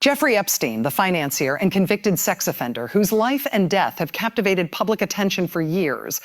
Jeffrey Epstein, the financier and convicted sex offender whose life and death have captivated public attention for years,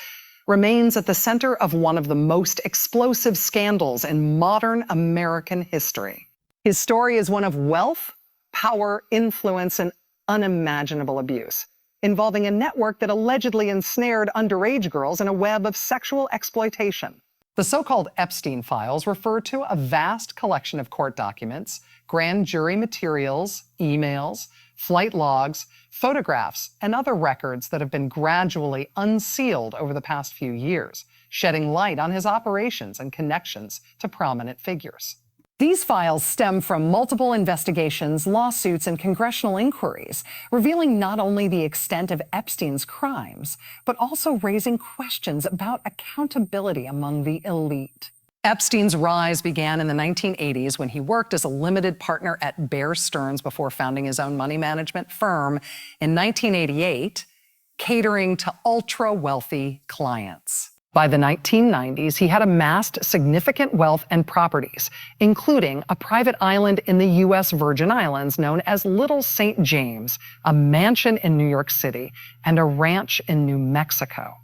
remains at the center of one of the most explosive scandals in modern American history. His story is one of wealth, power, influence, and unimaginable abuse, involving a network that allegedly ensnared underage girls in a web of sexual exploitation. The so-called Epstein files refer to a vast collection of court documents, grand jury materials, emails, flight logs, photographs, and other records that have been gradually unsealed over the past few years, shedding light on his operations and connections to prominent figures. These files stem from multiple investigations, lawsuits, and congressional inquiries, revealing not only the extent of Epstein's crimes, but also raising questions about accountability among the elite. Epstein's rise began in the 1980s when he worked as a limited partner at Bear Stearns before founding his own money management firm in 1988, catering to ultra-wealthy clients. By the 1990s, he had amassed significant wealth and properties, including a private island in the U.S. Virgin Islands known as Little St. James, a mansion in New York City, and a ranch in New Mexico.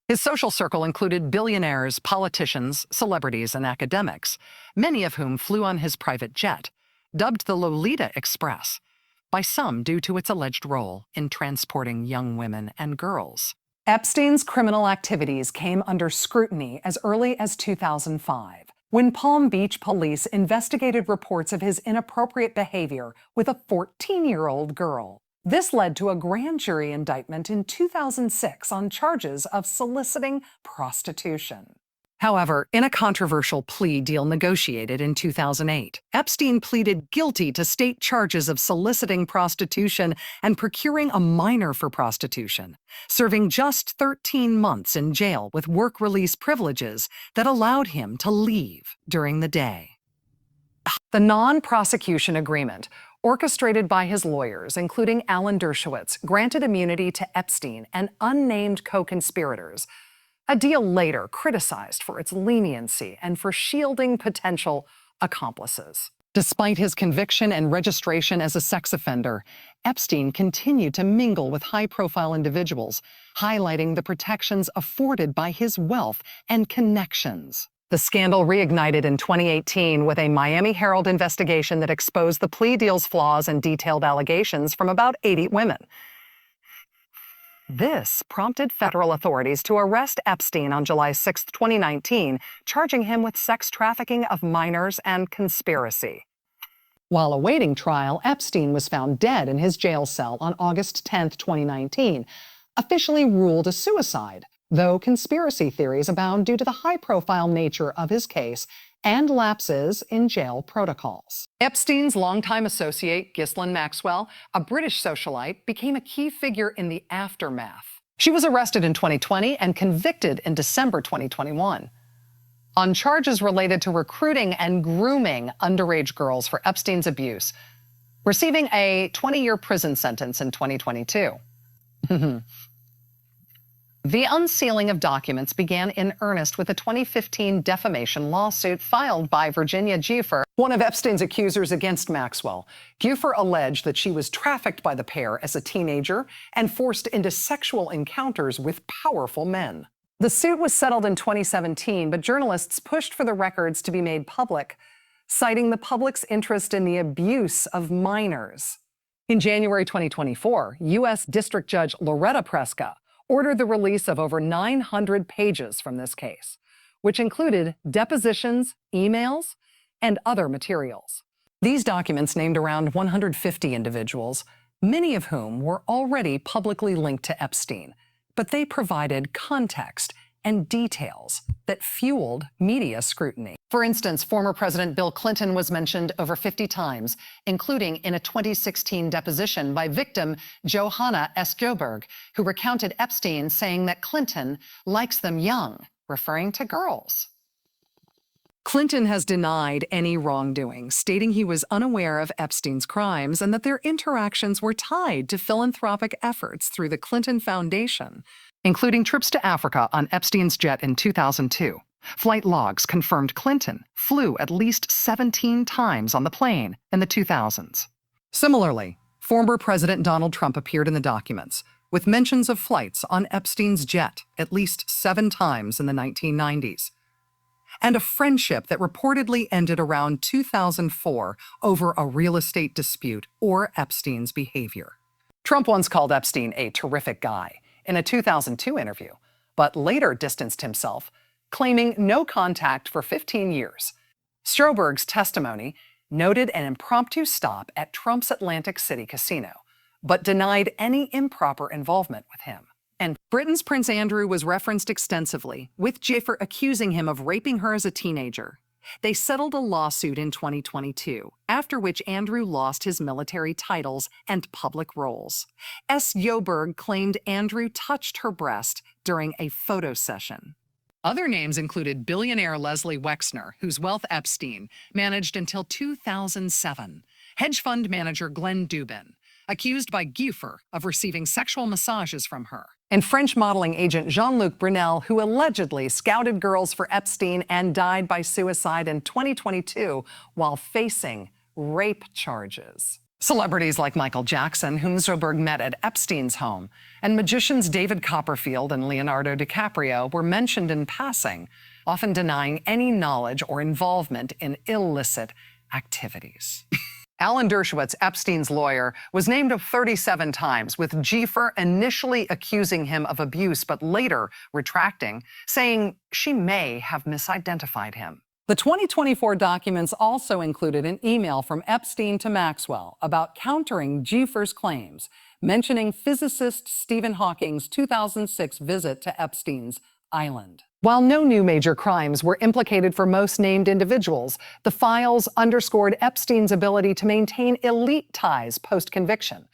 His social circle included billionaires, politicians, celebrities, and academics, many of whom flew on his private jet, dubbed the Lolita Express, by some due to its alleged role in transporting young women and girls. Epstein's criminal activities came under scrutiny as early as 2005, when Palm Beach police investigated reports of his inappropriate behavior with a 14-year-old girl. This led to a grand jury indictment in 2006 on charges of soliciting prostitution. However, in a controversial plea deal negotiated in 2008, Epstein pleaded guilty to state charges of soliciting prostitution and procuring a minor for prostitution, serving just 13 months in jail with work release privileges that allowed him to leave during the day. The non-prosecution agreement, orchestrated by his lawyers, including Alan Dershowitz, granted immunity to Epstein and unnamed co-conspirators, a deal later criticized for its leniency and for shielding potential accomplices. Despite his conviction and registration as a sex offender, Epstein continued to mingle with high-profile individuals, highlighting the protections afforded by his wealth and connections. The scandal reignited in 2018 with a Miami Herald investigation that exposed the plea deal's flaws and detailed allegations from about 80 women. This prompted federal authorities to arrest Epstein on July 6, 2019, charging him with sex trafficking of minors and conspiracy. While awaiting trial, Epstein was found dead in his jail cell on August 10, 2019, officially ruled a suicide, though conspiracy theories abound due to the high-profile nature of his case and lapses in jail protocols. Epstein's longtime associate, Ghislaine Maxwell, a British socialite, became a key figure in the aftermath. She was arrested in 2020 and convicted in December 2021 on charges related to recruiting and grooming underage girls for Epstein's abuse, receiving a 20-year prison sentence in 2022. The unsealing of documents began in earnest with a 2015 defamation lawsuit filed by Virginia Jeffery, one of Epstein's accusers against Maxwell. Jeffery alleged that she was trafficked by the pair as a teenager and forced into sexual encounters with powerful men. The suit was settled in 2017, but journalists pushed for the records to be made public, citing the public's interest in the abuse of minors. In January 2024, U.S. District Judge Loretta Preska ordered the release of over 900 pages from this case, which included depositions, emails, and other materials. These documents named around 150 individuals, many of whom were already publicly linked to Epstein, but they provided context and details that fueled media scrutiny. For instance, former President Bill Clinton was mentioned over 50 times, including in a 2016 deposition by victim Johanna S. Joberg, who recounted Epstein saying that Clinton likes them young, referring to girls. Clinton has denied any wrongdoing, stating he was unaware of Epstein's crimes and that their interactions were tied to philanthropic efforts through the Clinton Foundation, including trips to Africa on Epstein's jet in 2002. Flight logs confirmed Clinton flew at least 17 times on the plane in the 2000s. Similarly, former President Donald Trump appeared in the documents, with mentions of flights on Epstein's jet at least 7 times in the 1990s, and a friendship that reportedly ended around 2004 over a real estate dispute or Epstein's behavior. Trump once called Epstein a terrific guy in a 2002 interview, but later distanced himself, claiming no contact for 15 years. Stroberg's testimony noted an impromptu stop at Trump's Atlantic City casino, but denied any improper involvement with him. And Britain's Prince Andrew was referenced extensively, with Jeffery accusing him of raping her as a teenager. They settled a lawsuit in 2022, after which Andrew lost his military titles and public roles. S. Joberg claimed Andrew touched her breast during a photo session. Other names included billionaire Leslie Wexner, whose wealth Epstein managed until 2007, hedge fund manager Glenn Dubin, accused by Jeffery of receiving sexual massages from her, and French modeling agent Jean-Luc Brunel, who allegedly scouted girls for Epstein and died by suicide in 2022 while facing rape charges. Celebrities like Michael Jackson, whom Stroberg met at Epstein's home, and magicians David Copperfield and Leonardo DiCaprio were mentioned in passing, often denying any knowledge or involvement in illicit activities. Alan Dershowitz, Epstein's lawyer, was named 37 times, with Jeffery initially accusing him of abuse but later retracting, saying she may have misidentified him. The 2024 documents also included an email from Epstein to Maxwell about countering Jeffrey's claims, mentioning physicist Stephen Hawking's 2006 visit to Epstein's island. While no new major crimes were implicated for most named individuals, the files underscored Epstein's ability to maintain elite ties post-conviction,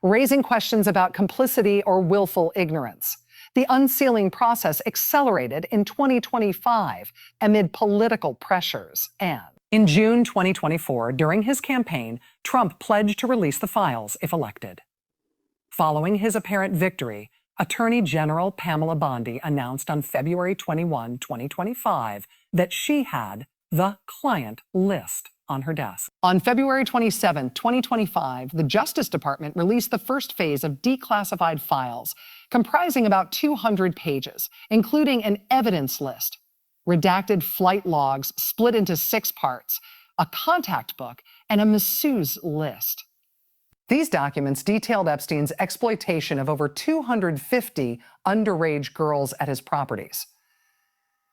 raising questions about complicity or willful ignorance. The unsealing process accelerated in 2025 amid political pressures. And in June 2024, during his campaign, Trump pledged to release the files if elected. Following his apparent victory, Attorney General Pamela Bondi announced on February 21, 2025, that she had the client list on her desk. On February 27, 2025, the Justice Department released the first phase of declassified files, comprising about 200 pages, including an evidence list, redacted flight logs split into 6 parts, a contact book, and a masseuse list. These documents detailed Epstein's exploitation of over 250 underage girls at his properties.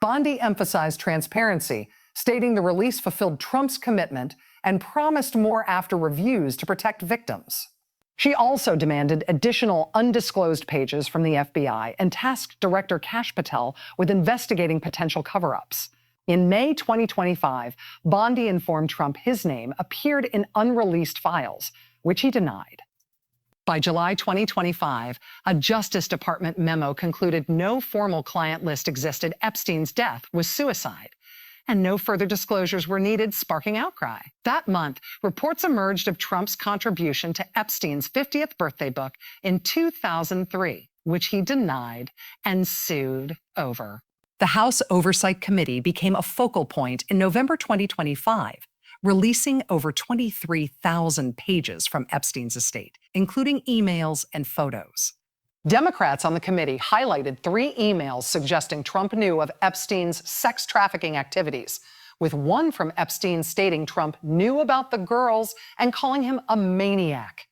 Bondi emphasized transparency, stating the release fulfilled Trump's commitment and promised more after reviews to protect victims. She also demanded additional undisclosed pages from the FBI and tasked Director Kash Patel with investigating potential cover-ups. In May 2025, Bondi informed Trump his name appeared in unreleased files, which he denied. By July 2025, a Justice Department memo concluded no formal client list existed. Epstein's death was suicide, and no further disclosures were needed, sparking outcry. That month, reports emerged of Trump's contribution to Epstein's 50th birthday book in 2003, which he denied and sued over. The House Oversight Committee became a focal point in November 2025, releasing over 23,000 pages from Epstein's estate, including emails and photos. Democrats on the committee highlighted 3 emails suggesting Trump knew of Epstein's sex trafficking activities, with one from Epstein stating Trump knew about the girls and calling him a maniac.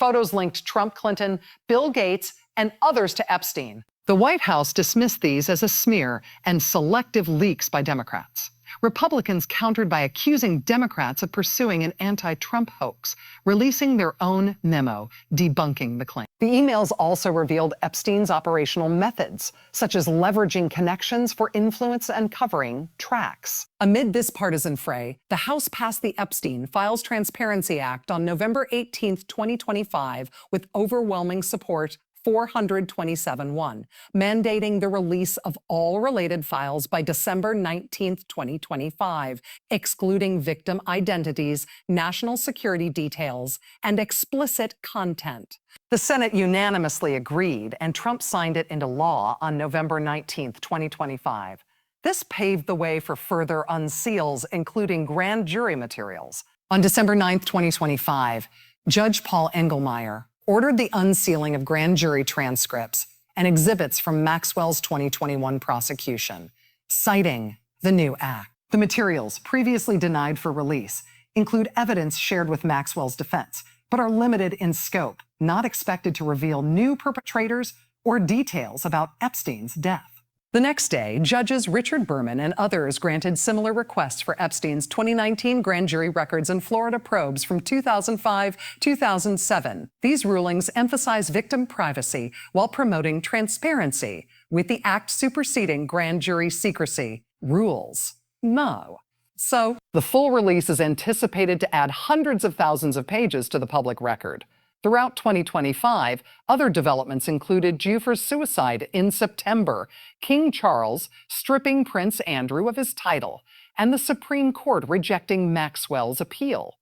Photos linked Trump, Clinton, Bill Gates, and others to Epstein. The White House dismissed these as a smear and selective leaks by Democrats. Republicans countered by accusing Democrats of pursuing an anti-Trump hoax, releasing their own memo debunking the claim. The emails also revealed Epstein's operational methods, such as leveraging connections for influence and covering tracks. Amid this partisan fray, the House passed the Epstein Files Transparency Act on November 18, 2025, with overwhelming support 427-1, mandating the release of all related files by December 19, 2025, excluding victim identities, national security details, and explicit content. The Senate unanimously agreed, and Trump signed it into law on November 19, 2025. This paved the way for further unseals, including grand jury materials. On December 9, 2025, Judge Paul Engelmeyer ordered the unsealing of grand jury transcripts and exhibits from Maxwell's 2021 prosecution, citing the new act. The materials, previously denied for release, include evidence shared with Maxwell's defense, but are limited in scope, not expected to reveal new perpetrators or details about Epstein's death. The next day, judges Richard Berman and others granted similar requests for Epstein's 2019 grand jury records and Florida probes from 2005-2007. These rulings emphasize victim privacy while promoting transparency, with the act superseding grand jury secrecy rules. No. So, the full release is anticipated to add hundreds of thousands of pages to the public record. Throughout 2025, other developments included Jeffery's suicide in September, King Charles stripping Prince Andrew of his title, and the Supreme Court rejecting Maxwell's appeal.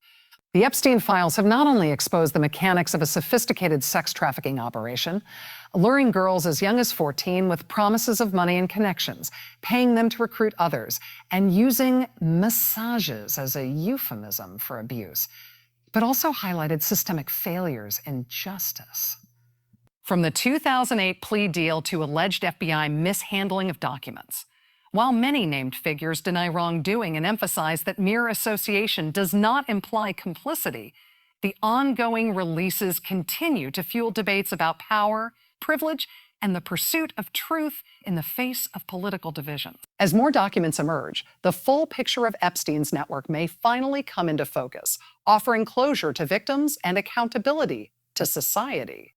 The Epstein files have not only exposed the mechanics of a sophisticated sex trafficking operation, luring girls as young as 14 with promises of money and connections, paying them to recruit others, and using massages as a euphemism for abuse, but also highlighted systemic failures in justice. From the 2008 plea deal to alleged FBI mishandling of documents. While many named figures deny wrongdoing and emphasize that mere association does not imply complicity, the ongoing releases continue to fuel debates about power, privilege, and the pursuit of truth in the face of political division. As more documents emerge, the full picture of Epstein's network may finally come into focus, offering closure to victims and accountability to society.